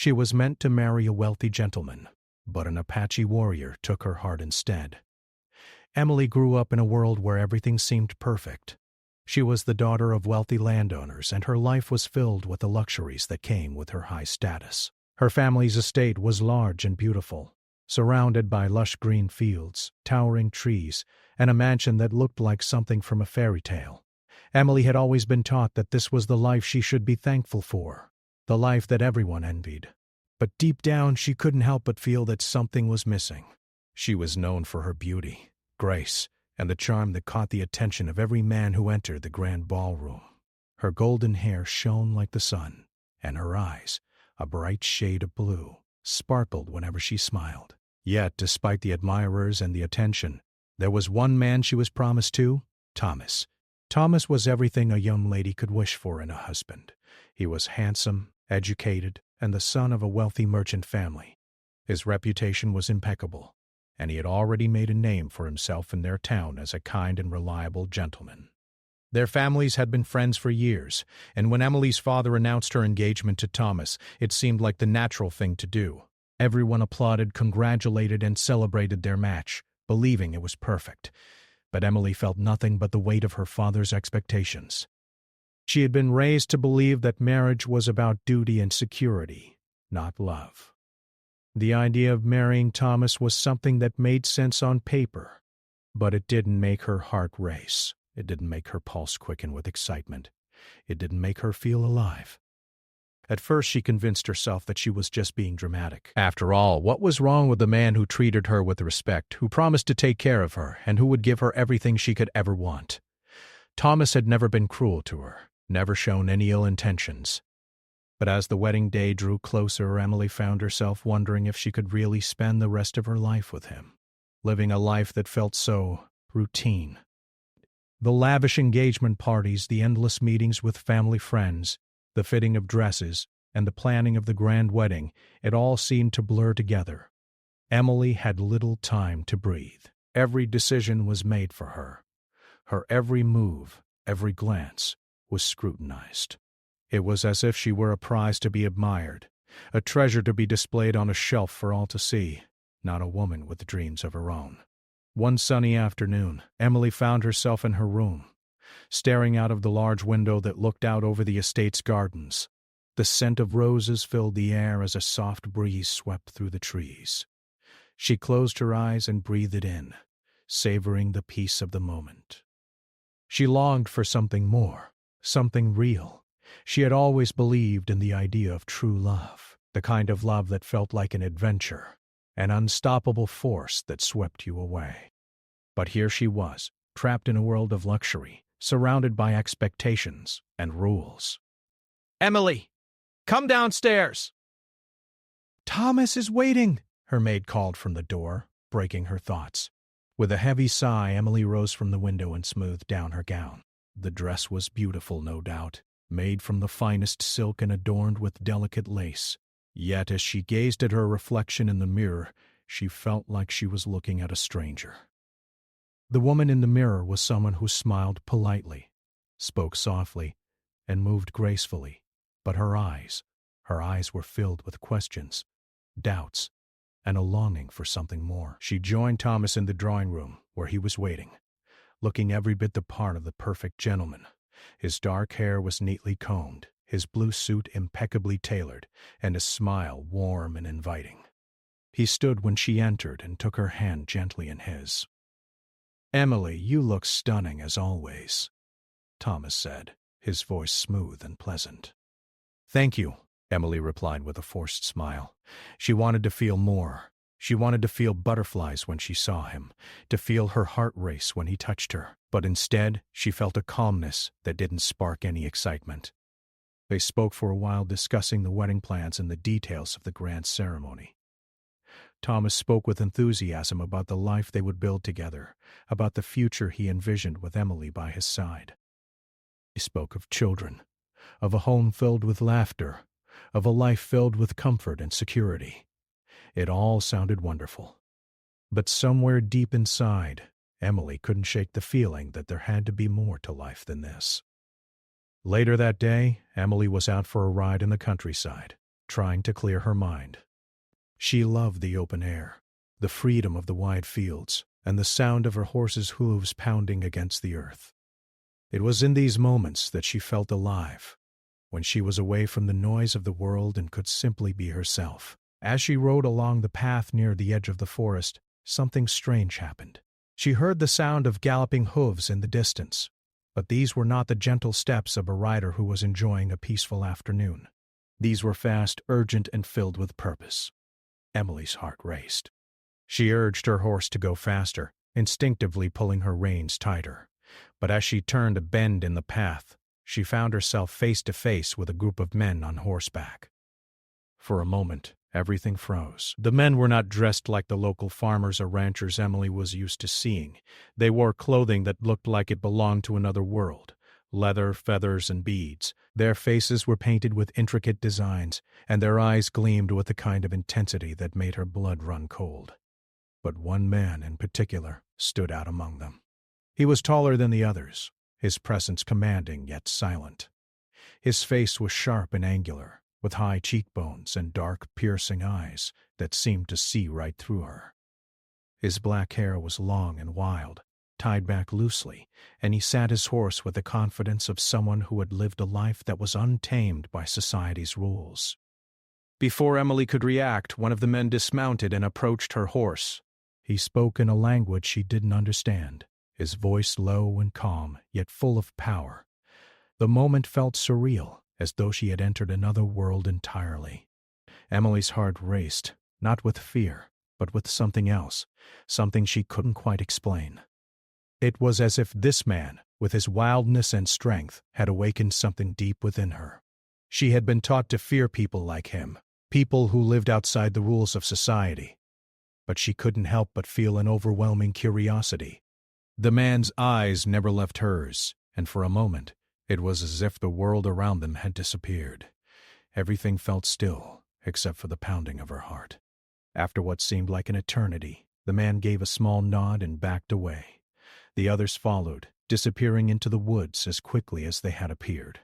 She was meant to marry a wealthy gentleman, but an Apache warrior took her heart instead. Emily grew up in a world where everything seemed perfect. She was the daughter of wealthy landowners, and her life was filled with the luxuries that came with her high status. Her family's estate was large and beautiful, surrounded by lush green fields, towering trees, and a mansion that looked like something from a fairy tale. Emily had always been taught that this was the life she should be thankful for, the life that everyone envied. But deep down, she couldn't help but feel that something was missing. She was known for her beauty, grace, and the charm that caught the attention of every man who entered the grand ballroom. Her golden hair shone like the sun, and her eyes, a bright shade of blue, sparkled whenever she smiled. Yet, despite the admirers and the attention, there was one man she was promised to: Thomas. Thomas was everything a young lady could wish for in a husband. He was handsome, educated, and the son of a wealthy merchant family. His reputation was impeccable, and he had already made a name for himself in their town as a kind and reliable gentleman. Their families had been friends for years, and when Emily's father announced her engagement to Thomas, it seemed like the natural thing to do. Everyone applauded, congratulated, and celebrated their match, believing it was perfect. But Emily felt nothing but the weight of her father's expectations. She had been raised to believe that marriage was about duty and security, not love. The idea of marrying Thomas was something that made sense on paper, but it didn't make her heart race. It didn't make her pulse quicken with excitement. It didn't make her feel alive. At first, she convinced herself that she was just being dramatic. After all, what was wrong with the man who treated her with respect, who promised to take care of her, and who would give her everything she could ever want? Thomas had never been cruel to her, never shown any ill intentions. But as the wedding day drew closer, Emily found herself wondering if she could really spend the rest of her life with him, living a life that felt so routine. The lavish engagement parties, the endless meetings with family friends, the fitting of dresses, and the planning of the grand wedding, it all seemed to blur together. Emily had little time to breathe. Every decision was made for her. Her every move, every glance, was scrutinized. It was as if she were a prize to be admired, a treasure to be displayed on a shelf for all to see, not a woman with dreams of her own. One sunny afternoon, Emily found herself in her room, staring out of the large window that looked out over the estate's gardens. The scent of roses filled the air as a soft breeze swept through the trees. She closed her eyes and breathed it in, savoring the peace of the moment. She longed for something more, something real. She had always believed in the idea of true love, the kind of love that felt like an adventure, an unstoppable force that swept you away. But here she was, trapped in a world of luxury, surrounded by expectations and rules. "Emily, come downstairs!" "Thomas is waiting," her maid called from the door, breaking her thoughts. With a heavy sigh, Emily rose from the window and smoothed down her gown. The dress was beautiful, no doubt, made from the finest silk and adorned with delicate lace. Yet as she gazed at her reflection in the mirror, she felt like she was looking at a stranger. The woman in the mirror was someone who smiled politely, spoke softly, and moved gracefully, but her eyes were filled with questions, doubts, and a longing for something more. She joined Thomas in the drawing room, where he was waiting, looking every bit the part of the perfect gentleman. His dark hair was neatly combed, his blue suit impeccably tailored, and his smile warm and inviting. He stood when she entered and took her hand gently in his. "Emily, you look stunning as always," Thomas said, his voice smooth and pleasant. "Thank you," Emily replied with a forced smile. She wanted to feel more. She wanted to feel butterflies when she saw him, to feel her heart race when he touched her. But instead, she felt a calmness that didn't spark any excitement. They spoke for a while, discussing the wedding plans and the details of the grand ceremony. Thomas spoke with enthusiasm about the life they would build together, about the future he envisioned with Emily by his side. He spoke of children, of a home filled with laughter, of a life filled with comfort and security. It all sounded wonderful. But somewhere deep inside, Emily couldn't shake the feeling that there had to be more to life than this. Later that day, Emily was out for a ride in the countryside. trying to clear her mind. She loved the open air, the freedom of the wide fields, and the sound of her horse's hooves pounding against the earth. It was in these moments that she felt alive, when she was away from the noise of the world and could simply be herself. As she rode along the path near the edge of the forest, something strange happened. She heard the sound of galloping hooves in the distance, but these were not the gentle steps of a rider who was enjoying a peaceful afternoon. These were fast, urgent, and filled with purpose. Emily's heart raced. She urged her horse to go faster, instinctively pulling her reins tighter. But as she turned a bend in the path, she found herself face to face with a group of men on horseback. For a moment, everything froze. The men were not dressed like the local farmers or ranchers Emily was used to seeing. They wore clothing that looked like it belonged to another world. Leather, feathers, and beads. Their faces were painted with intricate designs, and their eyes gleamed with the kind of intensity that made her blood run cold. But one man in particular stood out among them. He was taller than the others, his presence commanding yet silent. His face was sharp and angular, with high cheekbones and dark, piercing eyes that seemed to see right through her. His black hair was long and wild, tied back loosely, and he sat his horse with the confidence of someone who had lived a life that was untamed by society's rules. Before Emily could react, one of the men dismounted and approached her horse. He spoke in a language she didn't understand, his voice low and calm, yet full of power. The moment felt surreal, as though she had entered another world entirely. Emily's heart raced, not with fear, but with something else, something she couldn't quite explain. It was as if this man, with his wildness and strength, had awakened something deep within her. She had been taught to fear people like him, people who lived outside the rules of society. But she couldn't help but feel an overwhelming curiosity. The man's eyes never left hers, and for a moment, it was as if the world around them had disappeared. Everything felt still, except for the pounding of her heart. After what seemed like an eternity, the man gave a small nod and backed away. The others followed, disappearing into the woods as quickly as they had appeared.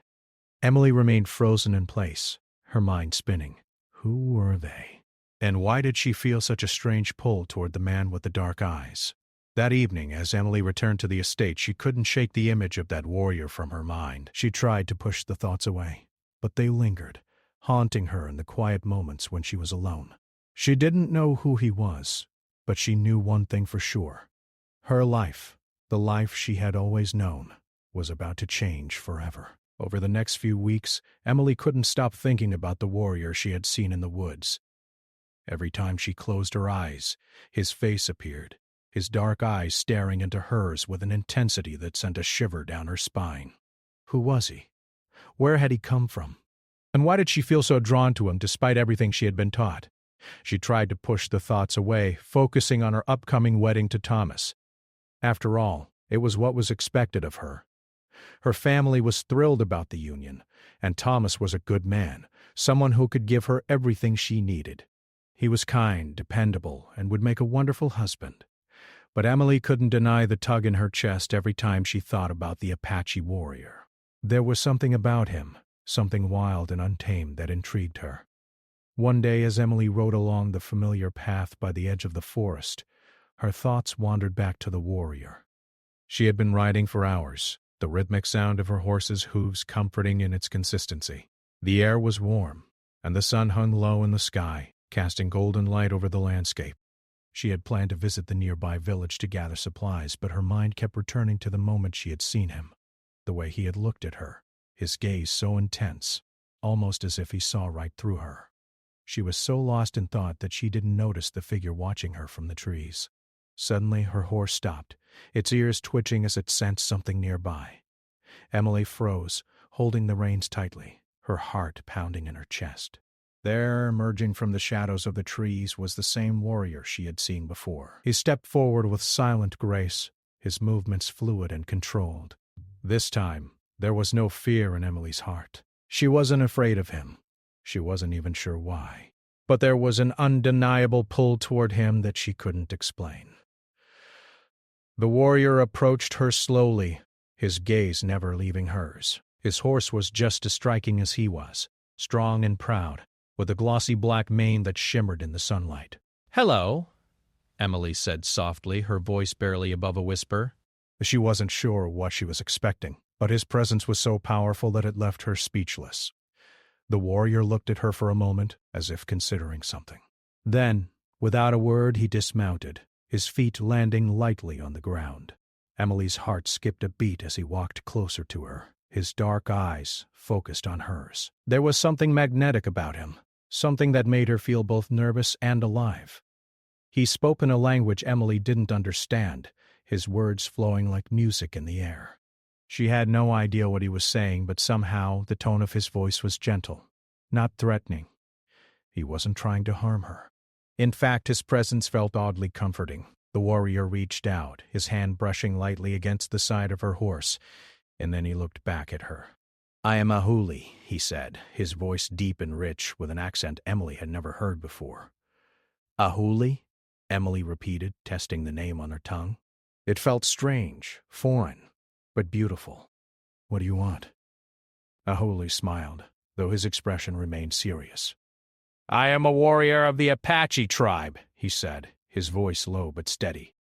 Emily remained frozen in place, her mind spinning. Who were they? And why did she feel such a strange pull toward the man with the dark eyes? That evening, as Emily returned to the estate, she couldn't shake the image of that warrior from her mind. She tried to push the thoughts away, but they lingered, haunting her in the quiet moments when she was alone. She didn't know who he was, but she knew one thing for sure. Her life, the life she had always known, was about to change forever. Over the next few weeks, Emily couldn't stop thinking about the warrior she had seen in the woods. Every time she closed her eyes, his face appeared, his dark eyes staring into hers with an intensity that sent a shiver down her spine. Who was he? Where had he come from? And why did she feel so drawn to him despite everything she had been taught? She tried to push the thoughts away, focusing on her upcoming wedding to Thomas. After all, it was what was expected of her. Her family was thrilled about the union, and Thomas was a good man, someone who could give her everything she needed. He was kind, dependable, and would make a wonderful husband. But Emily couldn't deny the tug in her chest every time she thought about the Apache warrior. There was something about him, something wild and untamed that intrigued her. One day, as Emily rode along the familiar path by the edge of the forest, her thoughts wandered back to the warrior. She had been riding for hours, the rhythmic sound of her horse's hooves comforting in its consistency. The air was warm, and the sun hung low in the sky, casting golden light over the landscape. She had planned to visit the nearby village to gather supplies, but her mind kept returning to the moment she had seen him, the way he had looked at her, his gaze so intense, almost as if he saw right through her. She was so lost in thought that she didn't notice the figure watching her from the trees. Suddenly, her horse stopped, its ears twitching as it sensed something nearby. Emily froze, holding the reins tightly, her heart pounding in her chest. There, emerging from the shadows of the trees, was the same warrior she had seen before. He stepped forward with silent grace, his movements fluid and controlled. This time, there was no fear in Emily's heart. She wasn't afraid of him. She wasn't even sure why. But there was an undeniable pull toward him that she couldn't explain. The warrior approached her slowly, his gaze never leaving hers. His horse was just as striking as he was, strong and proud, with a glossy black mane that shimmered in the sunlight. "Hello," Emily said softly, her voice barely above a whisper. She wasn't sure what she was expecting, but his presence was so powerful that it left her speechless. The warrior looked at her for a moment, as if considering something. Then, without a word, he dismounted, his feet landing lightly on the ground. Emily's heart skipped a beat as he walked closer to her, his dark eyes focused on hers. There was something magnetic about him, something that made her feel both nervous and alive. He spoke in a language Emily didn't understand, his words flowing like music in the air. She had no idea what he was saying, but somehow the tone of his voice was gentle, not threatening. He wasn't trying to harm her. In fact, his presence felt oddly comforting. The warrior reached out, his hand brushing lightly against the side of her horse, and then he looked back at her. "I am Ahuli," he said, his voice deep and rich, with an accent Emily had never heard before. "Ahuli?" Emily repeated, testing the name on her tongue. It felt strange, foreign, but beautiful. "What do you want?" Ahuli smiled, though his expression remained serious. "I am a warrior of the Apache tribe," he said, his voice low but steady.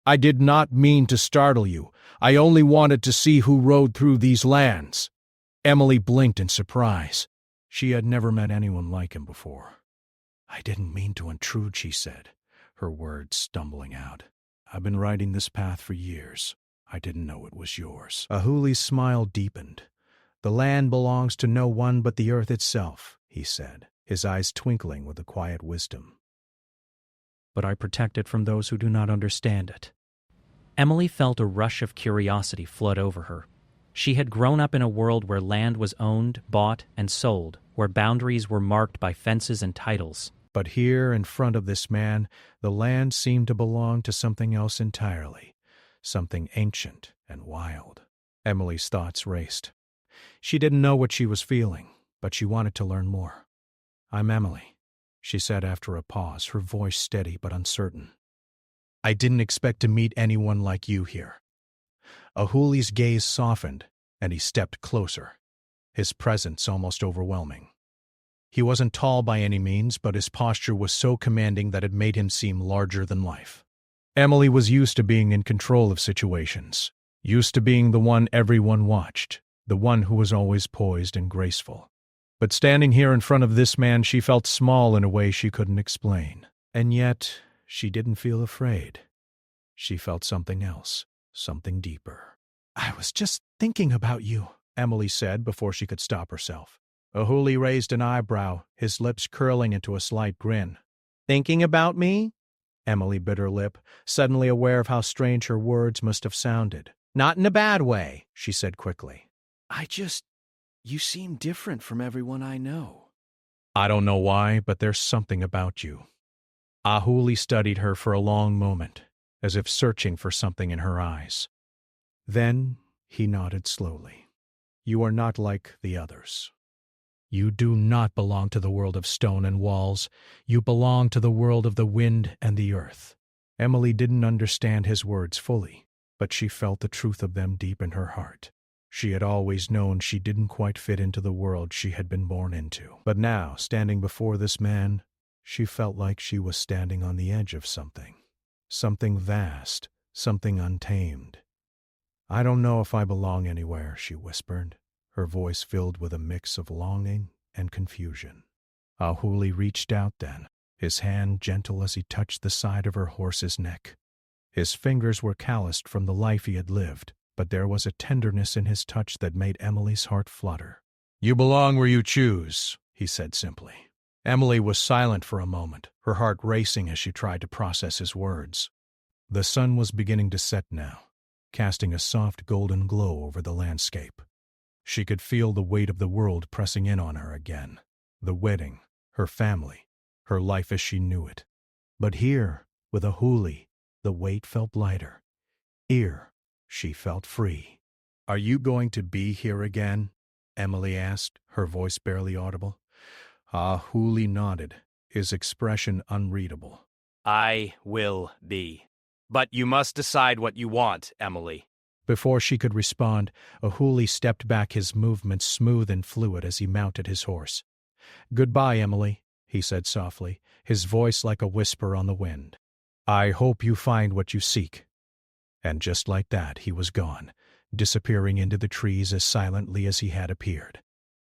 "I did not mean to startle you. I only wanted to see who rode through these lands." Emily blinked in surprise. She had never met anyone like him before. "I didn't mean to intrude," she said, her words stumbling out. "I've been riding this path for years. I didn't know it was yours." Ahuli's smile deepened. "The land belongs to no one but the earth itself," he said, his eyes twinkling with a quiet wisdom. "But I protect it from those who do not understand it." Emily felt a rush of curiosity flood over her. She had grown up in a world where land was owned, bought, and sold, where boundaries were marked by fences and titles. But here, in front of this man, the land seemed to belong to something else entirely, something ancient and wild. Emily's thoughts raced. She didn't know what she was feeling, but she wanted to learn more. "I'm Emily," she said after a pause, her voice steady but uncertain. "I didn't expect to meet anyone like you here." Ahuli's gaze softened, and he stepped closer, his presence almost overwhelming. He wasn't tall by any means, but his posture was so commanding that it made him seem larger than life. Emily was used to being in control of situations, used to being the one everyone watched, the one who was always poised and graceful. But standing here in front of this man, she felt small in a way she couldn't explain. And yet, she didn't feel afraid. She felt something else, something deeper. "I was just thinking about you," Emily said before she could stop herself. Ahuli raised an eyebrow, his lips curling into a slight grin. "Thinking about me?" Emily bit her lip, suddenly aware of how strange her words must have sounded. "Not in a bad way," she said quickly. You seem different from everyone I know." "I don't know why, but there's something about you." Ahuli studied her for a long moment, as if searching for something in her eyes. Then he nodded slowly. "You are not like the others. You do not belong to the world of stone and walls. You belong to the world of the wind and the earth." Emily didn't understand his words fully, but she felt the truth of them deep in her heart. She had always known she didn't quite fit into the world she had been born into. But now, standing before this man, she felt like she was standing on the edge of something. Something vast, something untamed. "I don't know if I belong anywhere," she whispered, her voice filled with a mix of longing and confusion. Ahuli reached out then, his hand gentle as he touched the side of her horse's neck. His fingers were calloused from the life he had lived, but there was a tenderness in his touch that made Emily's heart flutter. "You belong where you choose," he said simply. Emily was silent for a moment, her heart racing as she tried to process his words. The sun was beginning to set now, casting a soft golden glow over the landscape. She could feel the weight of the world pressing in on her again. The wedding, her family, her life as she knew it. But here, with Ahuli, the weight felt lighter. Here, she felt free. "Are you going to be here again?" Emily asked, her voice barely audible. Ahuli nodded, his expression unreadable. "I will be. But you must decide what you want, Emily." Before she could respond, Ahuli stepped back, his movements smooth and fluid as he mounted his horse. "Goodbye, Emily," he said softly, his voice like a whisper on the wind. "I hope you find what you seek." And just like that, he was gone, disappearing into the trees as silently as he had appeared.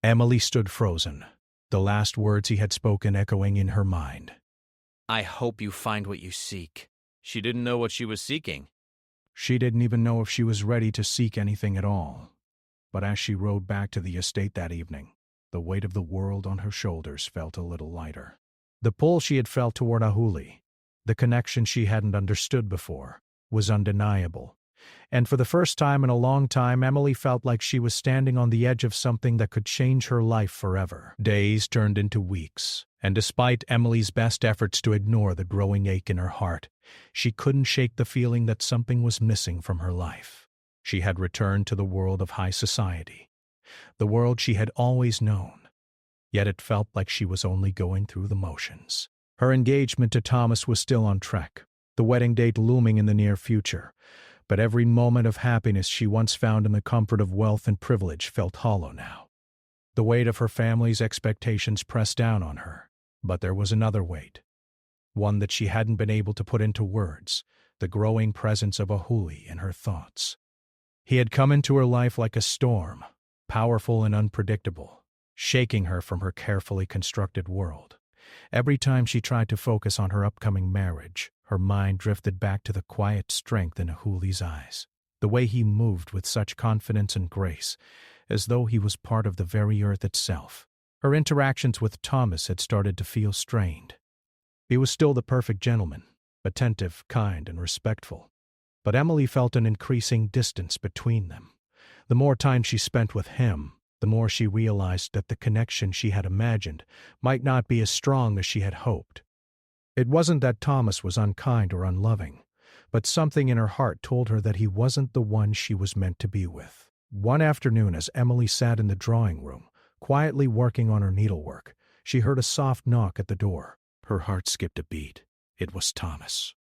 Emily stood frozen, the last words he had spoken echoing in her mind. "I hope you find what you seek." She didn't know what she was seeking. She didn't even know if she was ready to seek anything at all. But as she rode back to the estate that evening, the weight of the world on her shoulders felt a little lighter. The pull she had felt toward Ahuli, the connection she hadn't understood before, was undeniable. And for the first time in a long time, Emily felt like she was standing on the edge of something that could change her life forever. Days turned into weeks, and despite Emily's best efforts to ignore the growing ache in her heart, she couldn't shake the feeling that something was missing from her life. She had returned to the world of high society, the world she had always known, yet it felt like she was only going through the motions. Her engagement to Thomas was still on track, the wedding date looming in the near future, but every moment of happiness she once found in the comfort of wealth and privilege felt hollow now. The weight of her family's expectations pressed down on her, but there was another weight, one that she hadn't been able to put into words, the growing presence of Ahuli in her thoughts. He had come into her life like a storm, powerful and unpredictable, shaking her from her carefully constructed world. Every time she tried to focus on her upcoming marriage, her mind drifted back to the quiet strength in Ahuli's eyes, the way he moved with such confidence and grace, as though he was part of the very earth itself. Her interactions with Thomas had started to feel strained. He was still the perfect gentleman, attentive, kind, and respectful. But Emily felt an increasing distance between them. The more time she spent with him, the more she realized that the connection she had imagined might not be as strong as she had hoped. It wasn't that Thomas was unkind or unloving, but something in her heart told her that he wasn't the one she was meant to be with. One afternoon, as Emily sat in the drawing room, quietly working on her needlework, she heard a soft knock at the door. Her heart skipped a beat. It was Thomas.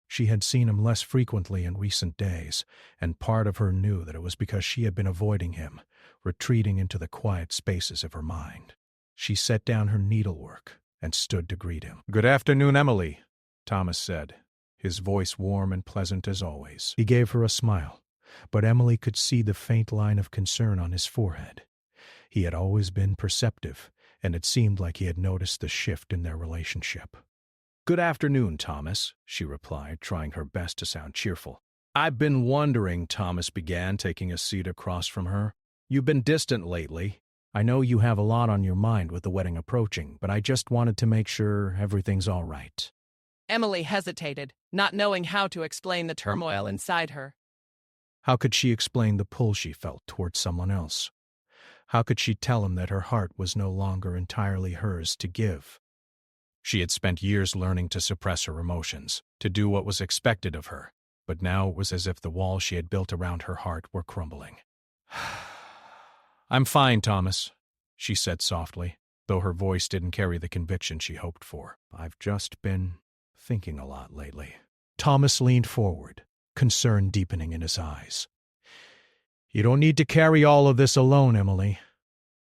She had seen him less frequently in recent days, and part of her knew that it was because she had been avoiding him, retreating into the quiet spaces of her mind. She set down her needlework and stood to greet him. "Good afternoon, Emily," Thomas said, his voice warm and pleasant as always. He gave her a smile, but Emily could see the faint line of concern on his forehead. He had always been perceptive, and it seemed like he had noticed the shift in their relationship. "Good afternoon, Thomas," she replied, trying her best to sound cheerful. "I've been wondering," Thomas began, taking a seat across from her. "You've been distant lately. I know you have a lot on your mind with the wedding approaching, but I just wanted to make sure everything's all right." Emily hesitated, not knowing how to explain the turmoil inside her. How could she explain the pull she felt towards someone else? How could she tell him that her heart was no longer entirely hers to give? She had spent years learning to suppress her emotions, to do what was expected of her, but now it was as if the walls she had built around her heart were crumbling. "I'm fine, Thomas," she said softly, though her voice didn't carry the conviction she hoped for. "I've just been thinking a lot lately." Thomas leaned forward, concern deepening in his eyes. "You don't need to carry all of this alone, Emily.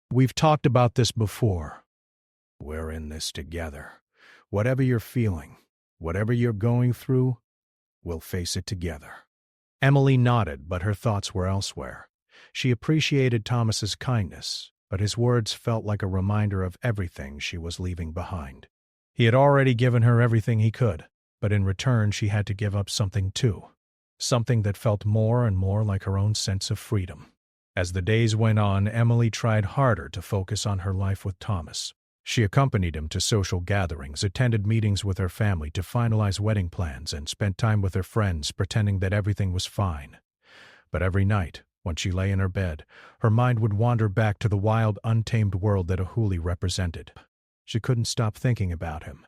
We've talked about this before. We're in this together. Whatever you're feeling, whatever you're going through, we'll face it together." Emily nodded, but her thoughts were elsewhere. She appreciated Thomas's kindness, but his words felt like a reminder of everything she was leaving behind. He had already given her everything he could, but in return she had to give up something too, something that felt more and more like her own sense of freedom. As the days went on, Emily tried harder to focus on her life with Thomas. She accompanied him to social gatherings, attended meetings with her family to finalize wedding plans, and spent time with her friends pretending that everything was fine. But every night, when she lay in her bed, her mind would wander back to the wild, untamed world that Ahuli represented. She couldn't stop thinking about him.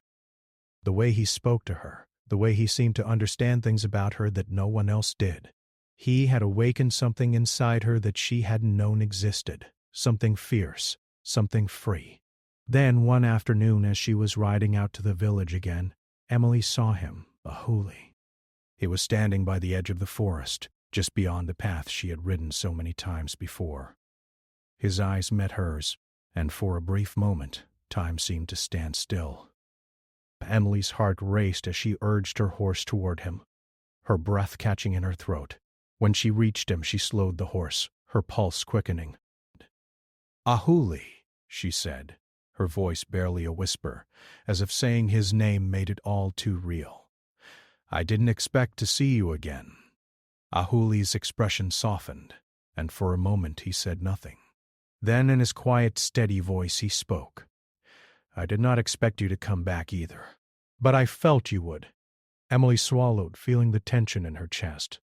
The way he spoke to her, the way he seemed to understand things about her that no one else did. He had awakened something inside her that she hadn't known existed, something fierce, something free. Then, one afternoon, as she was riding out to the village again, Emily saw him, Ahuli. He was standing by the edge of the forest, just beyond the path she had ridden so many times before. His eyes met hers, and for a brief moment, Time seemed to stand still. Emily's heart raced as she urged her horse toward him, her breath catching in her throat. When she reached him, she slowed the horse, her pulse quickening. "Ahuli," she said, her voice barely a whisper, as if saying his name made it all too real. "I didn't expect to see you again." Ahuli's expression softened, and for a moment he said nothing. Then in his quiet, steady voice he spoke. "I did not expect you to come back either, but I felt you would." Emily swallowed, feeling the tension in her chest.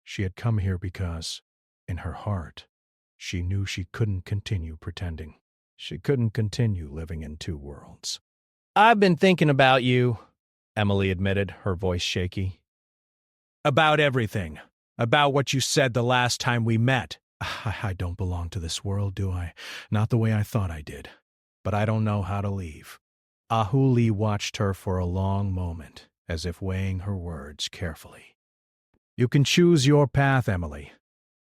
She had come here because, in her heart, she knew she couldn't continue pretending. She couldn't continue living in two worlds. "I've been thinking about you," Emily admitted, her voice shaky. "About everything. About what you said the last time we met. I don't belong to this world, do I? Not the way I thought I did. But I don't know how to leave." Ahuli watched her for a long moment, as if weighing her words carefully. "You can choose your path, Emily.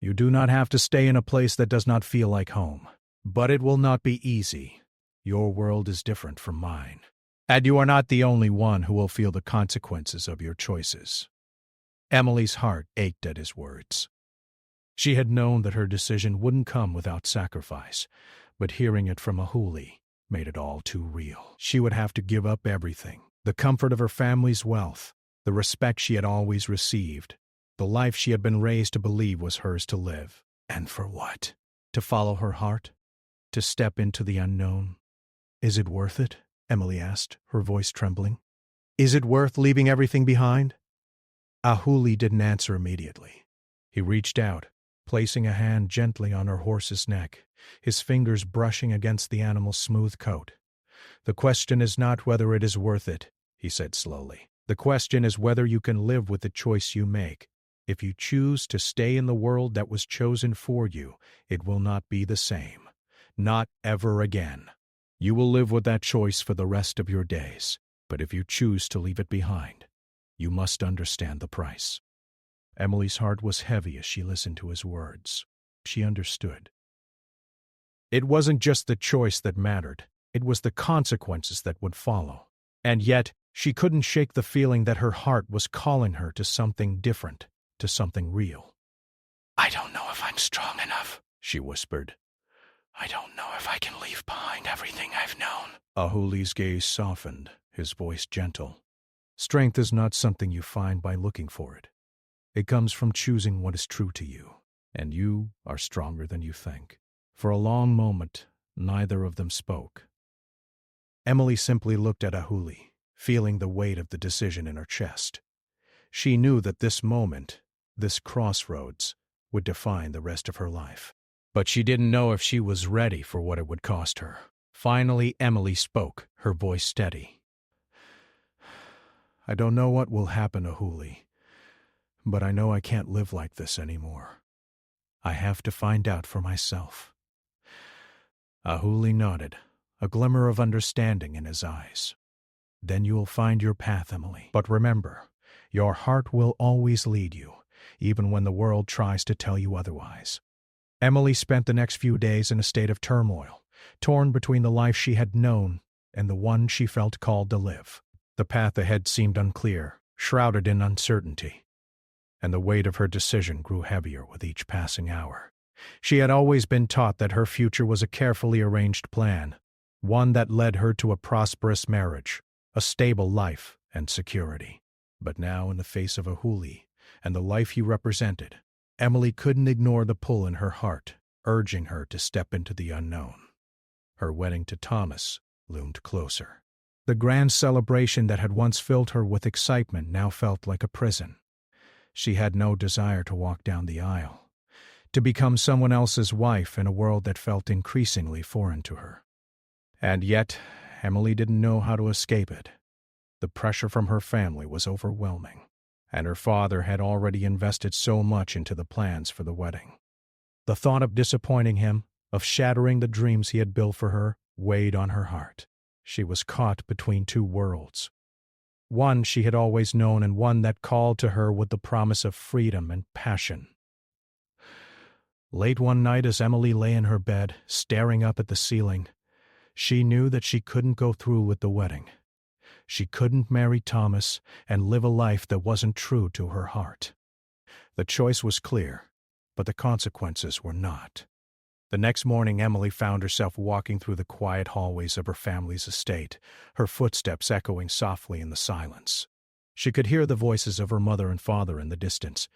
You do not have to stay in a place that does not feel like home. But it will not be easy. Your world is different from mine. And you are not the only one who will feel the consequences of your choices." Emily's heart ached at his words. She had known that her decision wouldn't come without sacrifice, but hearing it from Ahuli made it all too real. She would have to give up everything: the comfort of her family's wealth, the respect she had always received, the life she had been raised to believe was hers to live. And for what? To follow her heart? To step into the unknown? "Is it worth it?" Emily asked, her voice trembling. "Is it worth leaving everything behind?" Ahuli didn't answer immediately. He reached out, placing a hand gently on her horse's neck, his fingers brushing against the animal's smooth coat. "The question is not whether it is worth it," he said slowly. "The question is whether you can live with the choice you make. If you choose to stay in the world that was chosen for you, it will not be the same. Not ever again. You will live with that choice for the rest of your days. But if you choose to leave it behind, you must understand the price." Emily's heart was heavy as she listened to his words. She understood. It wasn't just the choice that mattered, it was the consequences that would follow. And yet, she couldn't shake the feeling that her heart was calling her to something different, to something real. "I don't know if I'm strong enough," she whispered. "I don't know if I can leave behind everything I've known." Ahuli's gaze softened, his voice gentle. "Strength is not something you find by looking for it. It comes from choosing what is true to you, and you are stronger than you think." For a long moment, neither of them spoke. Emily simply looked at Ahuli, feeling the weight of the decision in her chest. She knew that this moment, this crossroads, would define the rest of her life. But she didn't know if she was ready for what it would cost her. Finally, Emily spoke, her voice steady. "I don't know what will happen, Ahuli, but I know I can't live like this anymore. I have to find out for myself." Ahuli nodded, a glimmer of understanding in his eyes. "Then you will find your path, Emily. But remember, your heart will always lead you, even when the world tries to tell you otherwise." Emily spent the next few days in a state of turmoil, torn between the life she had known and the one she felt called to live. The path ahead seemed unclear, shrouded in uncertainty, and the weight of her decision grew heavier with each passing hour. She had always been taught that her future was a carefully arranged plan, one that led her to a prosperous marriage, a stable life, and security. But now, in the face of Ahuli and the life he represented, Emily couldn't ignore the pull in her heart, urging her to step into the unknown. Her wedding to Thomas loomed closer. The grand celebration that had once filled her with excitement now felt like a prison. She had no desire to walk down the aisle, to become someone else's wife in a world that felt increasingly foreign to her. And yet, Emily didn't know how to escape it. The pressure from her family was overwhelming, and her father had already invested so much into the plans for the wedding. The thought of disappointing him, of shattering the dreams he had built for her, weighed on her heart. She was caught between two worlds. One she had always known, and one that called to her with the promise of freedom and passion. Late one night, as Emily lay in her bed, staring up at the ceiling, She knew that she couldn't go through with the wedding. She couldn't marry Thomas and live a life that wasn't true to her heart. The choice was clear, but the consequences were not. The next morning, Emily found herself walking through the quiet hallways of her family's estate, her footsteps echoing softly in the silence. She could hear the voices of her mother and father in the distance,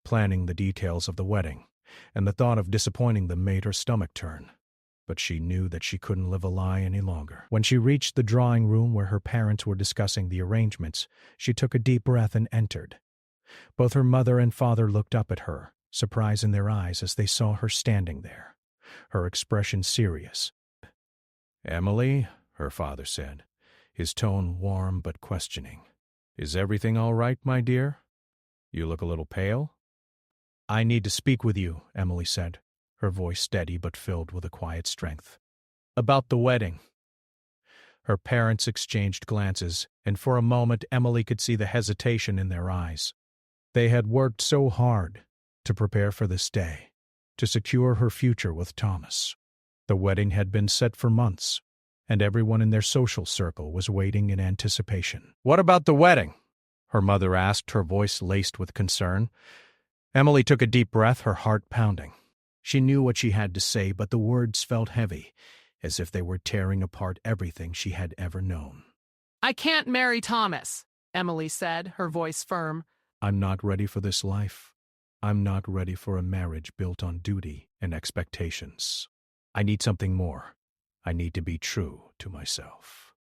planning the details of the wedding, and the thought of disappointing them made her stomach turn. But she knew that she couldn't live a lie any longer. When she reached the drawing room where her parents were discussing the arrangements, she took a deep breath and entered. Both her mother and father looked up at her, surprise in their eyes as they saw her standing there, her expression serious. "Emily," her father said, his tone warm but questioning. "Is everything all right, my dear? You look a little pale." "I need to speak with you," Emily said, her voice steady but filled with a quiet strength. "About the wedding." Her parents exchanged glances, and for a moment Emily could see the hesitation in their eyes. They had worked so hard to prepare for this day, to secure her future with Thomas. The wedding had been set for months, and everyone in their social circle was waiting in anticipation. "What about the wedding?" her mother asked, her voice laced with concern. Emily took a deep breath, her heart pounding. She knew what she had to say, but the words felt heavy, as if they were tearing apart everything she had ever known. "I can't marry Thomas," Emily said, her voice firm. "I'm not ready for this life. I'm not ready for a marriage built on duty and expectations. I need something more. I need to be true to myself."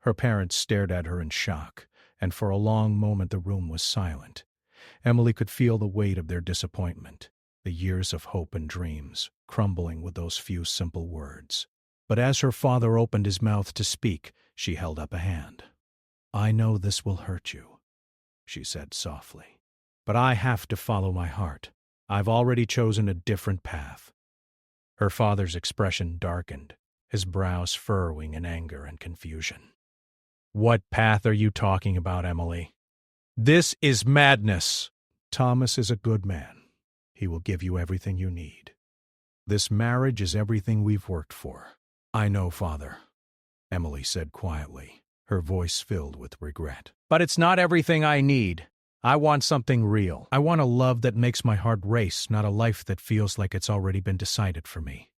Her parents stared at her in shock, and for a long moment the room was silent. Emily could feel the weight of their disappointment, the years of hope and dreams, crumbling with those few simple words. But as her father opened his mouth to speak, she held up a hand. "I know this will hurt you," she said softly, "but I have to follow my heart. I've already chosen a different path." Her father's expression darkened, his brows furrowing in anger and confusion. "What path are you talking about, Emily? This is madness. Thomas is a good man. He will give you everything you need. This marriage is everything we've worked for." "I know, Father," Emily said quietly, her voice filled with regret. "But it's not everything I need. I want something real. I want a love that makes my heart race, not a life that feels like it's already been decided for me."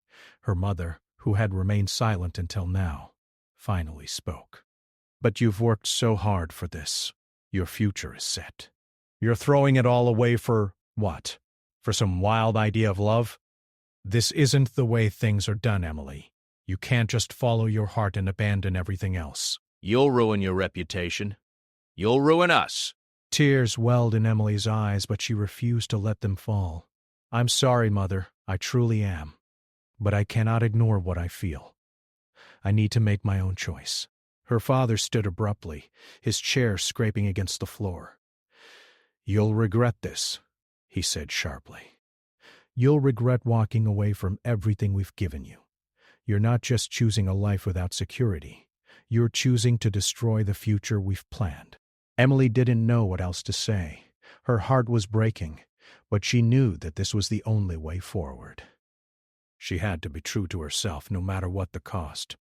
Her mother, who had remained silent until now, finally spoke. "But you've worked so hard for this. Your future is set. You're throwing it all away for what? For some wild idea of love? This isn't the way things are done, Emily. You can't just follow your heart and abandon everything else." You'll ruin your reputation. You'll ruin us. Tears welled in Emily's eyes, but she refused to let them fall. "I'm sorry, Mother. I truly am. But I cannot ignore what I feel. I need to make my own choice." Her father stood abruptly, his chair scraping against the floor. "You'll regret this," he said sharply. "You'll regret walking away from everything we've given you. You're not just choosing a life without security. You're choosing to destroy the future we've planned." Emily didn't know what else to say. Her heart was breaking, but she knew that this was the only way forward. She had to be true to herself, no matter what the cost.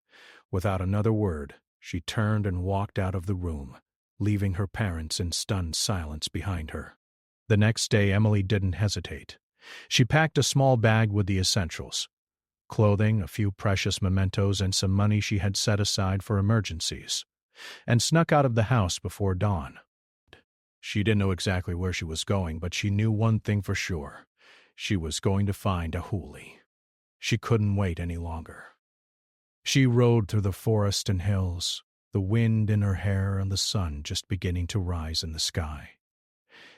Without another word, she turned and walked out of the room, leaving her parents in stunned silence behind her. The next day, Emily didn't hesitate. She packed a small bag with the essentials: clothing, a few precious mementos, and some money she had set aside for emergencies, and snuck out of the house before dawn. She didn't know exactly where she was going, but she knew one thing for sure. She was going to find a hoolie. She couldn't wait any longer. She rode through the forest and hills, the wind in her hair and the sun just beginning to rise in the sky.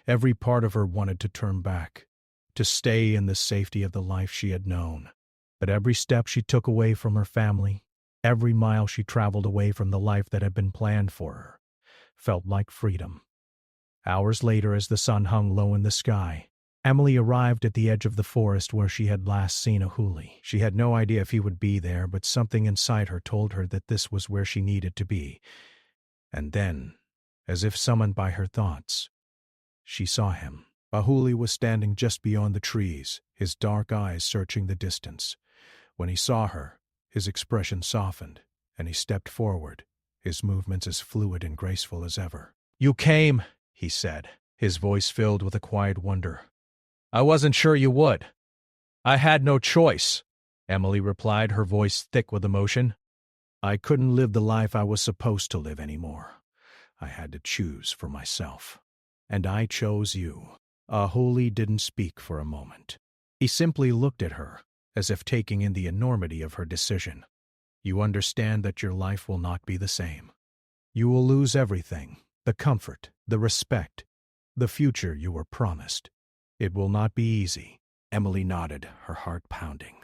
Every part of her wanted to turn back, to stay in the safety of the life she had known. But every step she took away from her family, every mile she traveled away from the life that had been planned for her, felt like freedom. Hours later, as the sun hung low in the sky, Emily arrived at the edge of the forest where she had last seen a hoolie. She had no idea if he would be there, but something inside her told her that this was where she needed to be. And then, as if summoned by her thoughts, she saw him. A hoolie was standing just beyond the trees, his dark eyes searching the distance. When he saw her, His expression softened, and he stepped forward, his movements as fluid and graceful as ever. "You came," he said, his voice filled with a quiet wonder. "I wasn't sure you would." "I had no choice," Emily replied, her voice thick with emotion. "I couldn't live the life I was supposed to live anymore. I had to choose for myself. And I chose you." Ahuli didn't speak for a moment. He simply looked at her, as if taking in the enormity of her decision. "You understand that your life will not be the same. You will lose everything, the comfort, the respect, the future you were promised. It will not be easy." Emily nodded, her heart pounding.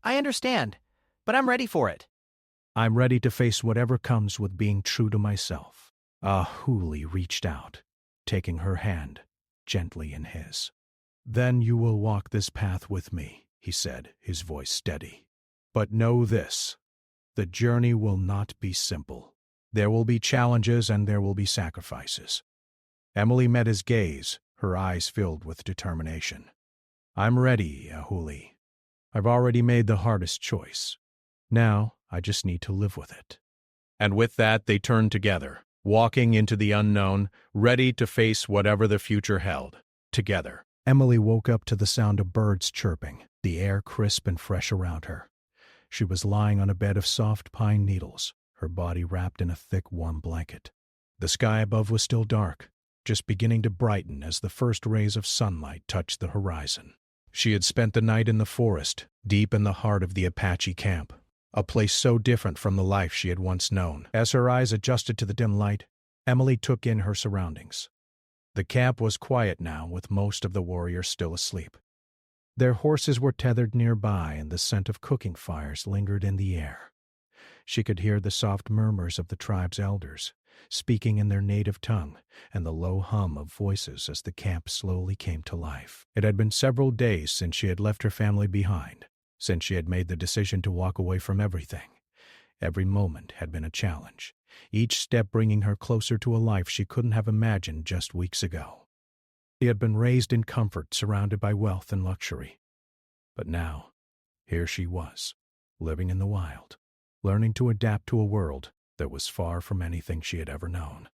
I understand, but I'm ready for it. "I'm ready to face whatever comes with being true to myself." Ahuli reached out, taking her hand gently in his. "Then you will walk this path with me," he said, his voice steady. "But know this, the journey will not be simple. There will be challenges and there will be sacrifices." Emily met his gaze, her eyes filled with determination. "I'm ready, Ahuli. I've already made the hardest choice. Now I just need to live with it." And with that they turned together, walking into the unknown, ready to face whatever the future held, together. Emily woke up to the sound of birds chirping, the air crisp and fresh around her. She was lying on a bed of soft pine needles, her body wrapped in a thick, warm blanket. The sky above was still dark, just beginning to brighten as the first rays of sunlight touched the horizon. She had spent the night in the forest, deep in the heart of the Apache camp, a place so different from the life she had once known. As her eyes adjusted to the dim light, Emily took in her surroundings. The camp was quiet now, with most of the warriors still asleep. Their horses were tethered nearby, and the scent of cooking fires lingered in the air. She could hear the soft murmurs of the tribe's elders, speaking in their native tongue, and the low hum of voices as the camp slowly came to life. It had been several days since she had left her family behind, since she had made the decision to walk away from everything. Every moment had been a challenge, each step bringing her closer to a life she couldn't have imagined just weeks ago. She had been raised in comfort, surrounded by wealth and luxury. But now, here she was, living in the wild, learning to adapt to a world that was far from anything she had ever known.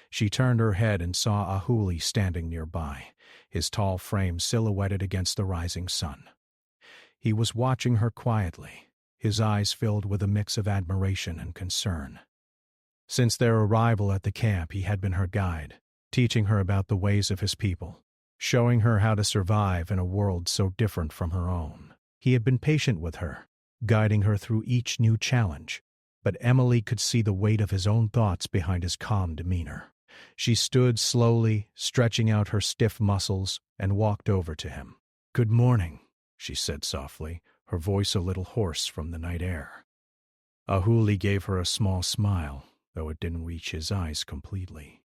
She turned her head and saw Ahuli standing nearby, his tall frame silhouetted against the rising sun. He was watching her quietly, his eyes filled with a mix of admiration and concern. Since their arrival at the camp, he had been her guide, teaching her about the ways of his people, showing her how to survive in a world so different from her own. He had been patient with her, guiding her through each new challenge, but Emily could see the weight of his own thoughts behind his calm demeanor. She stood slowly, stretching out her stiff muscles, and walked over to him. "Good morning," she said softly, her voice a little hoarse from the night air. Ahuli gave her a small smile, though it didn't reach his eyes completely.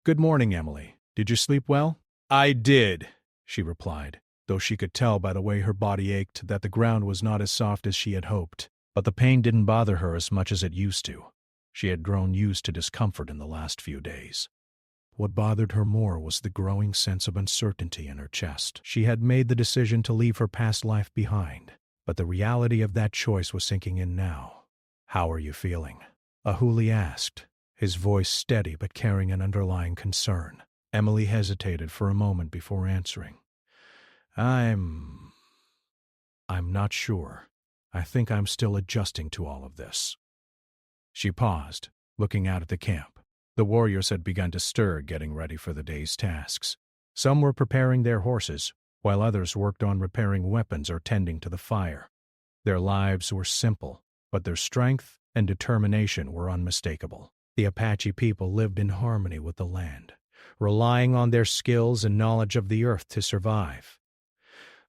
"Good morning, Emily. Did you sleep well?" "I did," she replied, though she could tell by the way her body ached that the ground was not as soft as she had hoped. But the pain didn't bother her as much as it used to. She had grown used to discomfort in the last few days. What bothered her more was the growing sense of uncertainty in her chest. She had made the decision to leave her past life behind, but the reality of that choice was sinking in now. "How are you feeling?" Ahuli asked, his voice steady but carrying an underlying concern. Emily hesitated for a moment before answering. I'm not sure. I think I'm still adjusting to all of this." She paused, looking out at the camp. The warriors had begun to stir, getting ready for the day's tasks. Some were preparing their horses, while others worked on repairing weapons or tending to the fire. Their lives were simple, but their strength and determination were unmistakable. The Apache people lived in harmony with the land, relying on their skills and knowledge of the earth to survive.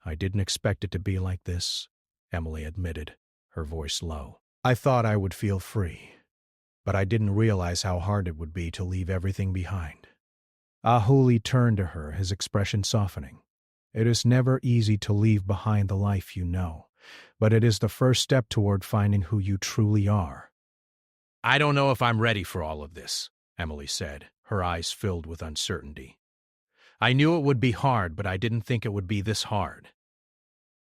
"I didn't expect it to be like this," Emily admitted, her voice low. "I thought I would feel free, but I didn't realize how hard it would be to leave everything behind." Ahuli turned to her, his expression softening. "It is never easy to leave behind the life you know, but it is the first step toward finding who you truly are." "I don't know if I'm ready for all of this," Emily said, her eyes filled with uncertainty. "I knew it would be hard, but I didn't think it would be this hard."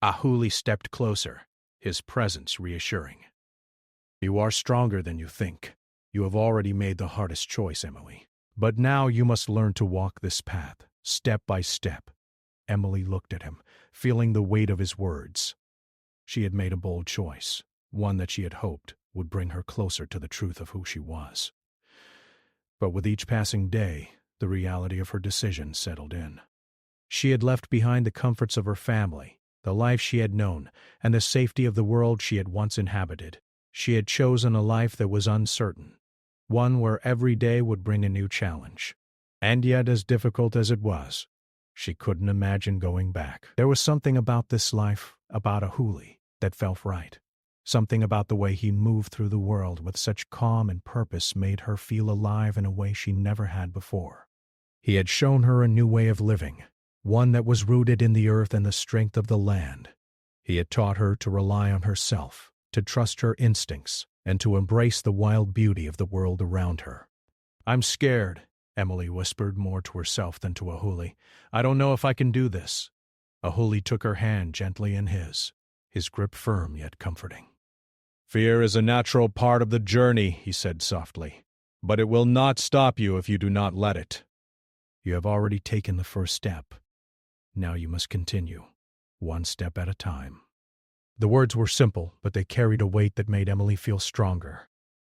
Ahuli stepped closer, his presence reassuring. "You are stronger than you think. You have already made the hardest choice, Emily. But now you must learn to walk this path, step by step." Emily looked at him, feeling the weight of his words. She had made a bold choice, one that she had hoped would bring her closer to the truth of who she was. But with each passing day, the reality of her decision settled in. She had left behind the comforts of her family, the life she had known, and the safety of the world she had once inhabited. She had chosen a life that was uncertain, one where every day would bring a new challenge. And yet, as difficult as it was, she couldn't imagine going back. There was something about this life, about Ahuli, that felt right. Something about the way he moved through the world with such calm and purpose made her feel alive in a way she never had before. He had shown her a new way of living, one that was rooted in the earth and the strength of the land. He had taught her to rely on herself, to trust her instincts, and to embrace the wild beauty of the world around her. "I'm scared," Emily whispered more to herself than to Ahuli. "I don't know if I can do this." Ahuli took her hand gently in his grip firm yet comforting. "Fear is a natural part of the journey," he said softly, "but it will not stop you if you do not let it. You have already taken the first step. Now you must continue, one step at a time." The words were simple, but they carried a weight that made Emily feel stronger.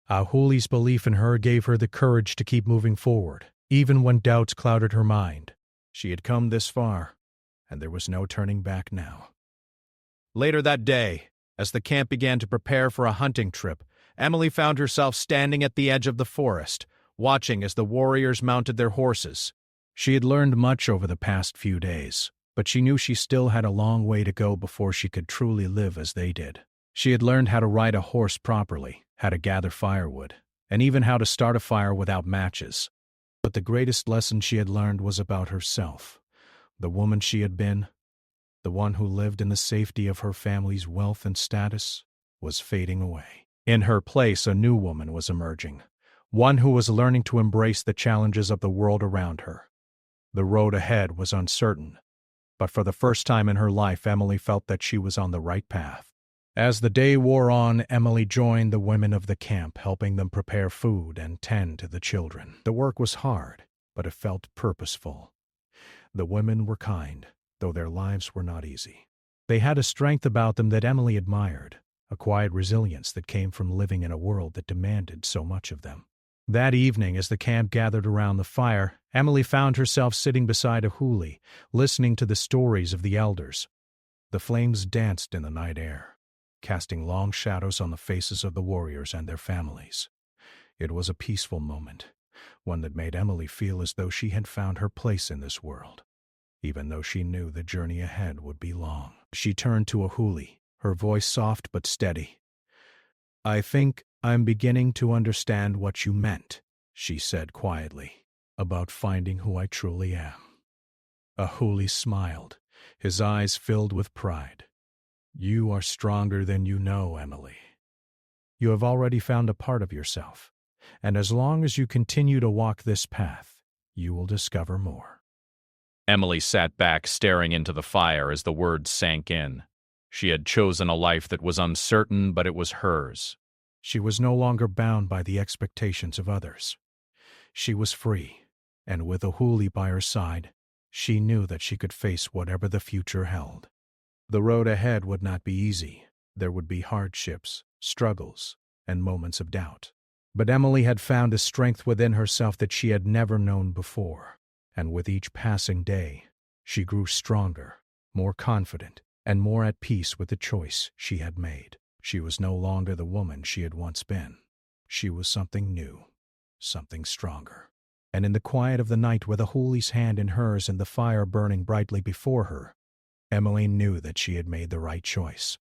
Ahuli's belief in her gave her the courage to keep moving forward, even when doubts clouded her mind. She had come this far, and there was no turning back now. Later that day, as the camp began to prepare for a hunting trip, Emily found herself standing at the edge of the forest, watching as the warriors mounted their horses. She had learned much over the past few days, but she knew she still had a long way to go before she could truly live as they did. She had learned how to ride a horse properly, how to gather firewood, and even how to start a fire without matches. But the greatest lesson she had learned was about herself, the woman she had been. The one who lived in the safety of her family's wealth and status was fading away. In her place, a new woman was emerging, one who was learning to embrace the challenges of the world around her. The road ahead was uncertain, but for the first time in her life, Emily felt that she was on the right path. As the day wore on, Emily joined the women of the camp, helping them prepare food and tend to the children. The work was hard, but it felt purposeful. The women were kind, though their lives were not easy. They had a strength about them that Emily admired, a quiet resilience that came from living in a world that demanded so much of them. That evening, as the camp gathered around the fire, Emily found herself sitting beside Ahuli, listening to the stories of the elders. The flames danced in the night air, casting long shadows on the faces of the warriors and their families. It was a peaceful moment, one that made Emily feel as though she had found her place in this world, even though she knew the journey ahead would be long. She turned to Ahuli, her voice soft but steady. "I think I'm beginning to understand what you meant," she said quietly, "about finding who I truly am." Ahuli smiled, his eyes filled with pride. "You are stronger than you know, Emily. You have already found a part of yourself, and as long as you continue to walk this path, you will discover more." Emily sat back, staring into the fire as the words sank in. She had chosen a life that was uncertain, but it was hers. She was no longer bound by the expectations of others. She was free, and with Ahuli by her side, she knew that she could face whatever the future held. The road ahead would not be easy. There would be hardships, struggles, and moments of doubt. But Emily had found a strength within herself that she had never known before, and with each passing day, she grew stronger, more confident, and more at peace with the choice she had made. She was no longer the woman she had once been. She was something new, something stronger. And in the quiet of the night, with Ahuli's hand in hers and the fire burning brightly before her, Emily knew that she had made the right choice.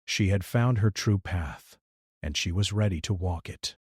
She had found her true path, and she was ready to walk it.